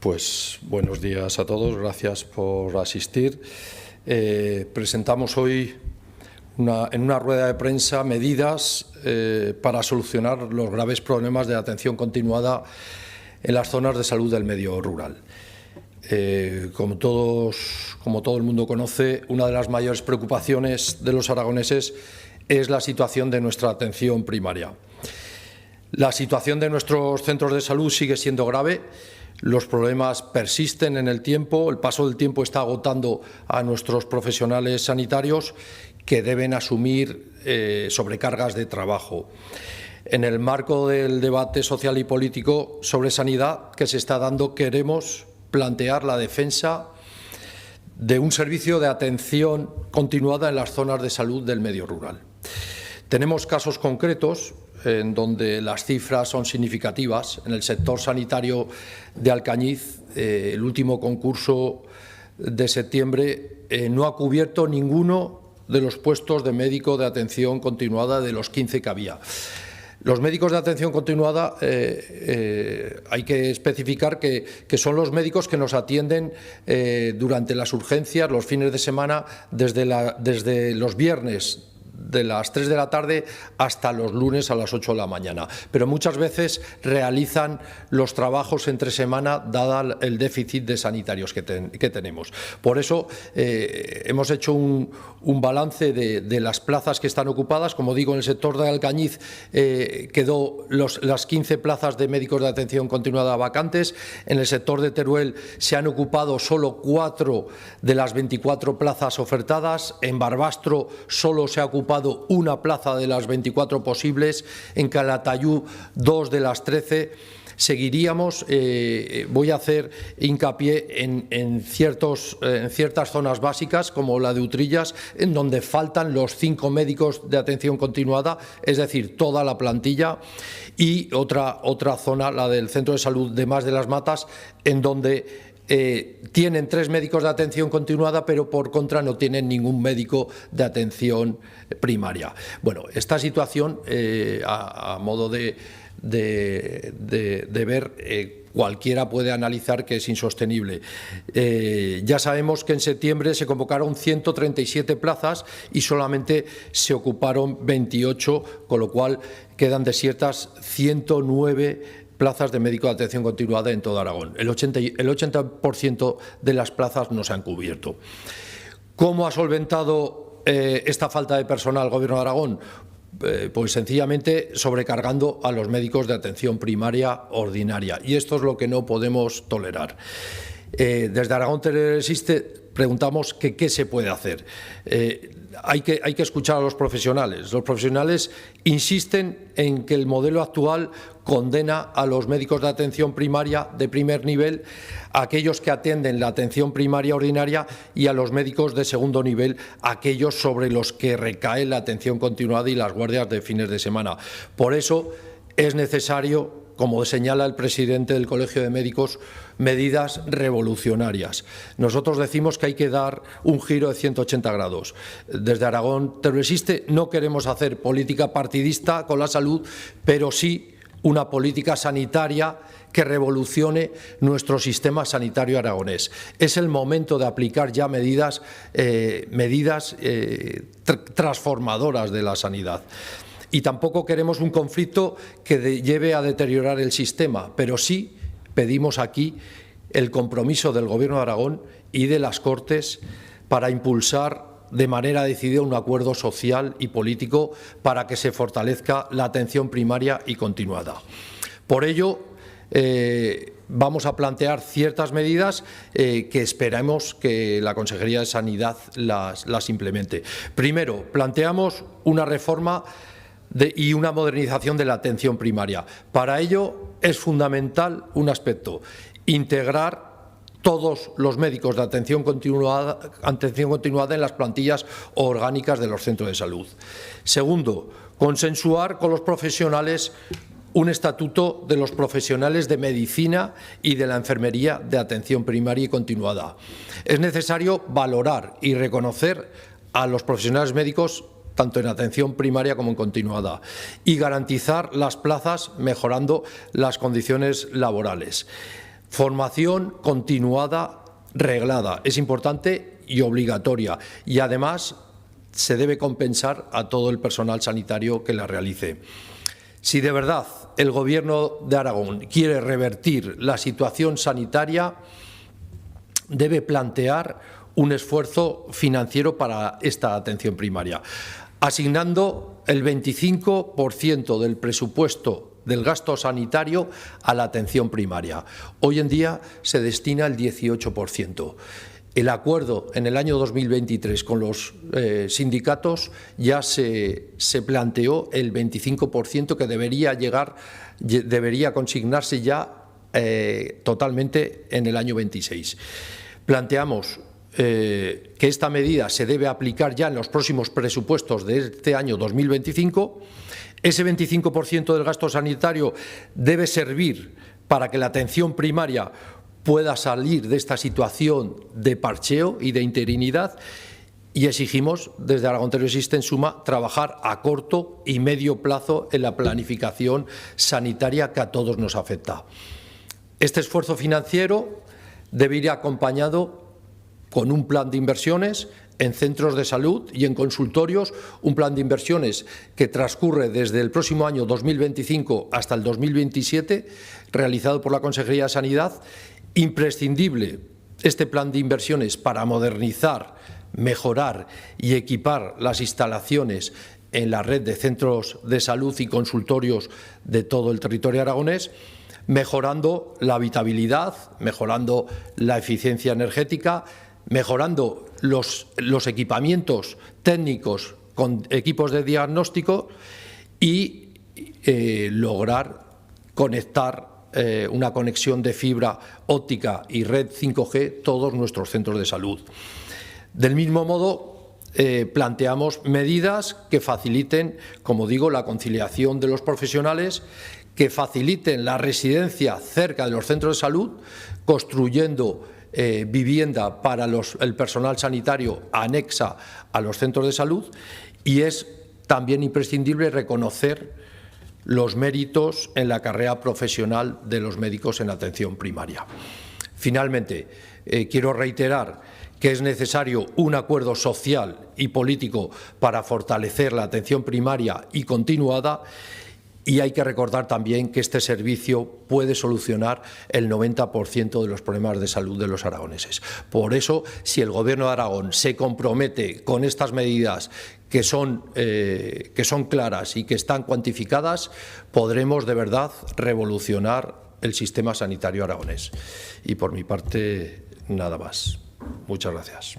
Pues buenos días a todos, gracias por asistir. Presentamos hoy en una rueda de prensa medidas para solucionar los graves problemas de atención continuada en las zonas de salud del medio rural. Como todo el mundo conoce, una de las mayores preocupaciones de los aragoneses es la situación de nuestra atención primaria. La situación de nuestros centros de salud sigue siendo grave. Los problemas persisten en el tiempo, el paso del tiempo está agotando a nuestros profesionales sanitarios que deben asumir sobrecargas de trabajo. En el marco del debate social y político sobre sanidad que se está dando, queremos plantear la defensa de un servicio de atención continuada en las zonas de salud del medio rural. Tenemos casos concretos en donde las cifras son significativas. En el sector sanitario de Alcañiz, el último concurso de septiembre no ha cubierto ninguno de los puestos de médico de atención continuada de los 15 que había. Los médicos de atención continuada, hay que especificar que son los médicos que nos atienden durante las urgencias, los fines de semana, desde los viernes de las 3 de la tarde hasta los lunes a las 8 de la mañana. Pero muchas veces realizan los trabajos entre semana, dada el déficit de sanitarios que tenemos. Por eso hemos hecho un balance de las plazas que están ocupadas. Como digo, en el sector de Alcañiz quedó las 15 plazas de médicos de atención continuada vacantes. En el sector de Teruel se han ocupado solo 4 de las 24 plazas ofertadas. En Barbastro solo se ha ocupado una plaza de las 24 posibles, en Calatayud 2 de las 13. Seguiríamos, voy a hacer hincapié en ciertas zonas básicas, como la de Utrillas, en donde faltan los 5 médicos de atención continuada, es decir, toda la plantilla, y otra zona, la del Centro de Salud de Mas de las Matas, en donde tienen 3 médicos de atención continuada, pero por contra no tienen ningún médico de atención primaria. Bueno, esta situación, a modo de ver, cualquiera puede analizar que es insostenible. Ya sabemos que en septiembre se convocaron 137 plazas y solamente se ocuparon 28, con lo cual quedan desiertas 109 plazas de médico de atención continuada en todo Aragón. El 80% de las plazas no se han cubierto. ¿Cómo ha solventado esta falta de personal el Gobierno de Aragón? Pues sencillamente sobrecargando a los médicos de atención primaria ordinaria. Y esto es lo que no podemos tolerar. Desde Aragón Teleexiste preguntamos qué se puede hacer. Hay que escuchar a los profesionales. Los profesionales insisten en que el modelo actual condena a los médicos de atención primaria de primer nivel, a aquellos que atienden la atención primaria ordinaria, y a los médicos de segundo nivel, aquellos sobre los que recae la atención continuada y las guardias de fines de semana. Por eso es necesario, como señala el presidente del Colegio de Médicos, medidas revolucionarias. Nosotros decimos que hay que dar un giro de 180 grados. Desde Aragón Teleexiste no queremos hacer política partidista con la salud, pero sí una política sanitaria que revolucione nuestro sistema sanitario aragonés. Es el momento de aplicar ya medidas transformadoras de la sanidad. Y tampoco queremos un conflicto que lleve a deteriorar el sistema, pero sí pedimos aquí el compromiso del Gobierno de Aragón y de las Cortes para impulsar de manera decidida un acuerdo social y político para que se fortalezca la atención primaria y continuada. Por ello, vamos a plantear ciertas medidas que esperamos que la Consejería de Sanidad las implemente. Primero, planteamos una reforma y una modernización de la atención primaria. Para ello es fundamental un aspecto: integrar todos los médicos de atención continuada en las plantillas orgánicas de los centros de salud. Segundo, consensuar con los profesionales un estatuto de los profesionales de medicina y de la enfermería de atención primaria y continuada. Es necesario valorar y reconocer a los profesionales médicos tanto en atención primaria como en continuada, y garantizar las plazas mejorando las condiciones laborales. Formación continuada, reglada, es importante y obligatoria, y además se debe compensar a todo el personal sanitario que la realice. Si de verdad el Gobierno de Aragón quiere revertir la situación sanitaria, debe plantear un esfuerzo financiero para esta atención primaria, asignando el 25% del presupuesto del gasto sanitario a la atención primaria. Hoy en día se destina el 18%. El acuerdo en el año 2023 con los sindicatos ya se planteó el 25% que debería consignarse ya totalmente en el año 26. Planteamos que esta medida se debe aplicar ya en los próximos presupuestos de este año 2025. Ese 25% del gasto sanitario debe servir para que la atención primaria pueda salir de esta situación de parcheo y de interinidad, y exigimos desde Aragón Teleexiste en suma trabajar a corto y medio plazo en la planificación sanitaria que a todos nos afecta. Este esfuerzo financiero debe ir acompañado con un plan de inversiones en centros de salud y en consultorios, un plan de inversiones que transcurre desde el próximo año 2025 hasta el 2027, realizado por la Consejería de Sanidad. Imprescindible este plan de inversiones para modernizar, mejorar y equipar las instalaciones en la red de centros de salud y consultorios de todo el territorio aragonés, mejorando la habitabilidad, mejorando la eficiencia energética, mejorando los equipamientos técnicos con equipos de diagnóstico y lograr conectar una conexión de fibra óptica y red 5G todos nuestros centros de salud. Del mismo modo, planteamos medidas que faciliten, como digo, la conciliación de los profesionales, que faciliten la residencia cerca de los centros de salud, construyendo vivienda para el personal sanitario anexa a los centros de salud, y es también imprescindible reconocer los méritos en la carrera profesional de los médicos en atención primaria. Finalmente, quiero reiterar que es necesario un acuerdo social y político para fortalecer la atención primaria y continuada, y hay que recordar también que este servicio puede solucionar el 90% de los problemas de salud de los aragoneses. Por eso, si el Gobierno de Aragón se compromete con estas medidas que son claras y que están cuantificadas, podremos de verdad revolucionar el sistema sanitario aragonés. Y por mi parte, nada más. Muchas gracias.